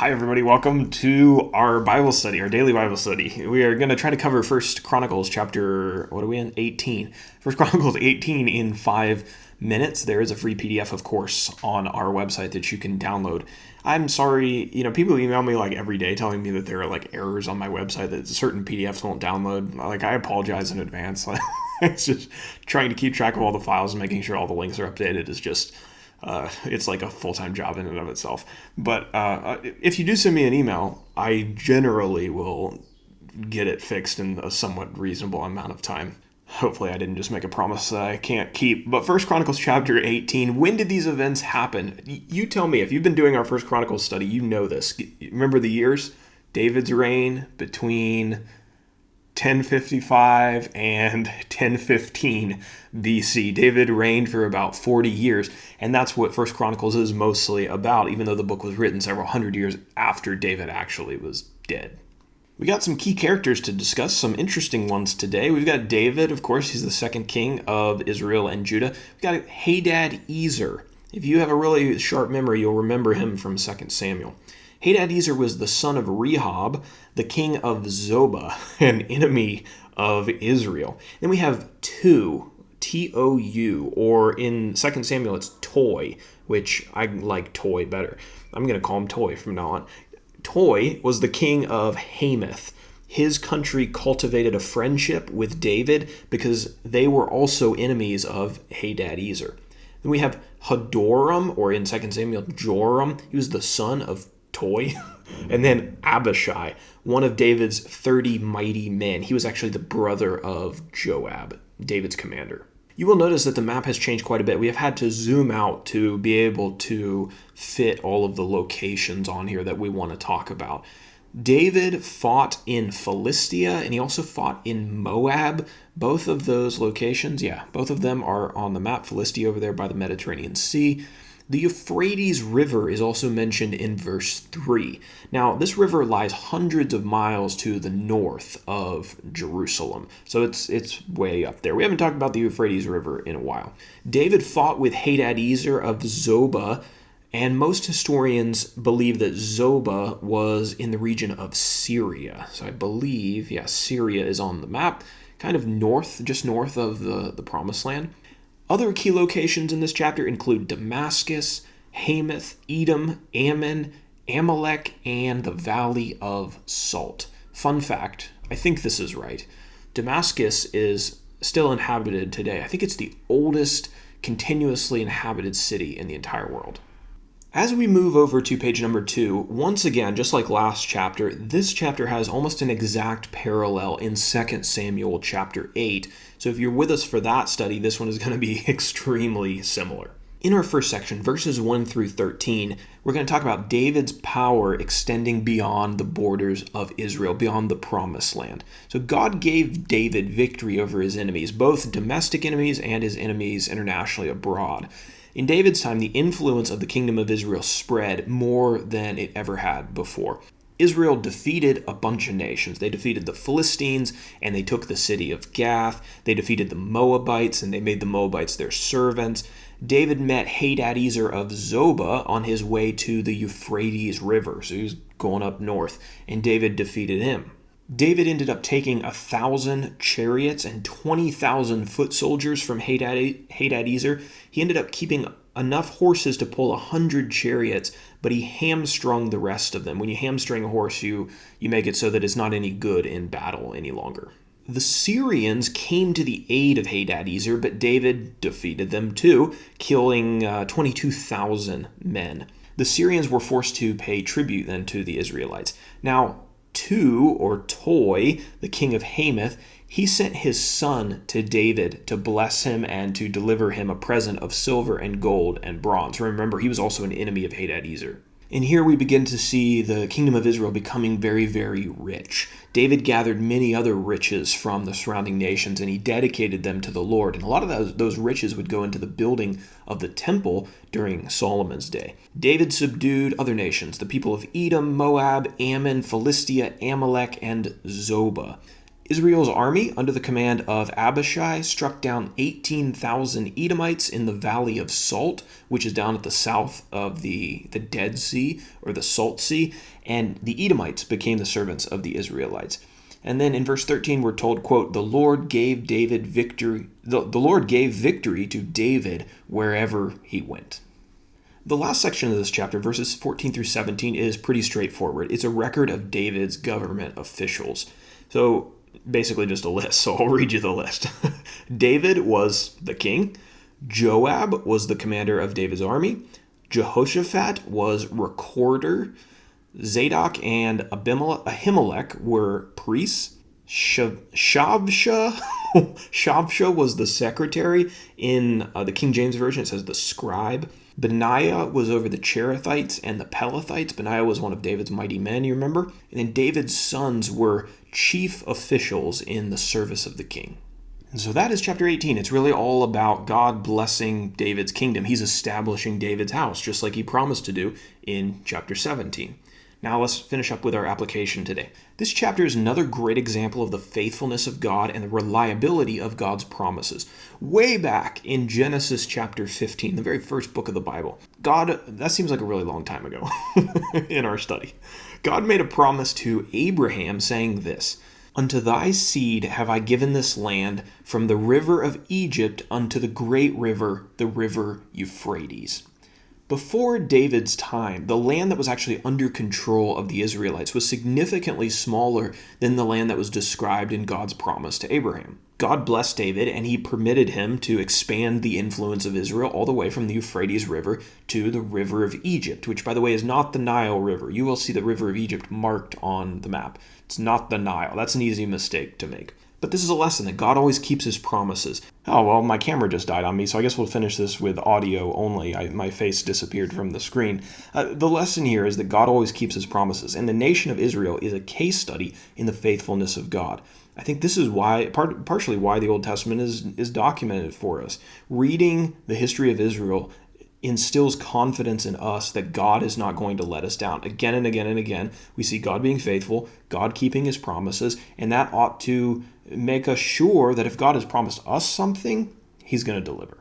Hi, everybody. Welcome to our Bible study, our daily Bible study. We are going to try to cover First Chronicles chapter, what are we in? 18. First Chronicles 18 in 5 minutes. There is a free PDF, of course, on our website that you can download. I'm sorry, people email me like every day telling me that there are like errors on my website that certain PDFs won't download. I apologize in advance. It's just trying to keep track of all the files and making sure all the links are updated is just it's like a full-time job in and of itself. But if you do send me an email, I generally will get it fixed in a somewhat reasonable amount of time. Hopefully I didn't just make a promise that I can't keep. But First Chronicles chapter 18, when did these events happen? You tell me. If you've been doing our First Chronicles study, you know this. Remember the years? David's reign between 1055 and 1015 BC. David reigned for about 40 years, and that's what First Chronicles is mostly about, even though the book was written several hundred years after David actually was dead. We got some key characters to discuss, some interesting ones today. We've got David, of course, he's the second king of Israel and Judah. We've got Hadad-Ezer. If you have a really sharp memory, you'll remember him from 2 Samuel. Hadad-Ezer was the son of Rehob, the king of Zobah, an enemy of Israel. Then we have Tou, or in 2 Samuel it's Toy, which I like Toy better. I'm going to call him Toy from now on. Toy was the king of Hamath. His country cultivated a friendship with David because they were also enemies of Hadad-Ezer. Then we have Hadoram, or in 2 Samuel, Joram. He was the son of Toy. And then Abishai, one of David's 30 mighty men. He was actually the brother of Joab, David's commander. You will notice that the map has changed quite a bit. We have had to zoom out to be able to fit all of the locations on here that we want to talk about. David fought in Philistia, and he also fought in Moab. Both of those locations, both of them are on the map. Philistia over there by the Mediterranean Sea. The Euphrates River is also mentioned in verse 3. Now, this river lies hundreds of miles to the north of Jerusalem, so it's way up there. We haven't talked about the Euphrates River in a while. David fought with Hadad-Ezer of Zobah, and most historians believe that Zobah was in the region of Syria. So I believe, Syria is on the map, kind of north, just north of the Promised Land. Other key locations in this chapter include Damascus, Hamath, Edom, Ammon, Amalek, and the Valley of Salt. Fun fact, I think this is right. Damascus is still inhabited today. I think it's the oldest continuously inhabited city in the entire world. As we move over to page number 2, once again, just like last chapter, this chapter has almost an exact parallel in 2 Samuel chapter 8. So if you're with us for that study, this one is going to be extremely similar. In our first section, verses 1 through 13, we're going to talk about David's power extending beyond the borders of Israel, beyond the Promised Land. So God gave David victory over his enemies, both domestic enemies and his enemies internationally abroad. In David's time, the influence of the kingdom of Israel spread more than it ever had before. Israel defeated a bunch of nations. They defeated the Philistines, and they took the city of Gath. They defeated the Moabites, and they made the Moabites their servants. David met Hadad-Ezer of Zobah on his way to the Euphrates River. So he was going up north, and David defeated him. David ended up taking 1,000 chariots and 20,000 foot soldiers from Hadad-Ezer. He ended up keeping enough horses to pull 100 chariots, but he hamstrung the rest of them. When you hamstring a horse, you make it so that it's not any good in battle any longer. The Syrians came to the aid of Hadad-Ezer, but David defeated them too, killing 22,000 men. The Syrians were forced to pay tribute then to the Israelites. Now, Toy, the king of Hamath, he sent his son to David to bless him and to deliver him a present of silver and gold and bronze. Remember, he was also an enemy of Hadad-Ezer. And here we begin to see the kingdom of Israel becoming very, very rich. David gathered many other riches from the surrounding nations, and he dedicated them to the Lord. And a lot of those riches would go into the building of the temple during Solomon's day. David subdued other nations, the people of Edom, Moab, Ammon, Philistia, Amalek, and Zobah. Israel's army, under the command of Abishai, struck down 18,000 Edomites in the Valley of Salt, which is down at the south of the Dead Sea, or the Salt Sea, and the Edomites became the servants of the Israelites. And then in verse 13, we're told, quote, the Lord gave victory to David wherever he went. The last section of this chapter, verses 14 through 17, is pretty straightforward. It's a record of David's government officials. So basically just a list, so I'll read you the list. David was the king. Joab was the commander of David's army. Jehoshaphat was recorder. Zadok and Ahimelech were priests. Shavsha was the secretary. In the King James Version, it says the scribe. Benaiah was over the Cherethites and the Pelethites. Benaiah was one of David's mighty men, you remember? And then David's sons were chief officials in the service of the king. And so that is chapter 18. It's really all about God blessing David's kingdom. He's establishing David's house, just like he promised to do in chapter 17. Now let's finish up with our application today. This chapter is another great example of the faithfulness of God and the reliability of God's promises. Way back in Genesis chapter 15, the very first book of the Bible, that seems like a really long time ago in our study. God made a promise to Abraham saying this, unto thy seed have I given this land from the river of Egypt unto the great river, the river Euphrates. Before David's time, the land that was actually under control of the Israelites was significantly smaller than the land that was described in God's promise to Abraham. God blessed David, and he permitted him to expand the influence of Israel all the way from the Euphrates River to the river of Egypt, which, by the way, is not the Nile River. You will see the river of Egypt marked on the map. It's not the Nile. That's an easy mistake to make. But this is a lesson that God always keeps his promises. Oh, well, my camera just died on me, so I guess we'll finish this with audio only. My face disappeared from the screen. The lesson here is that God always keeps his promises, and the nation of Israel is a case study in the faithfulness of God. I think this is why, partially why the Old Testament is documented for us. Reading the history of Israel instills confidence in us that God is not going to let us down. Again and again and again, we see God being faithful, God keeping his promises, and that ought to make us sure that if God has promised us something, he's going to deliver.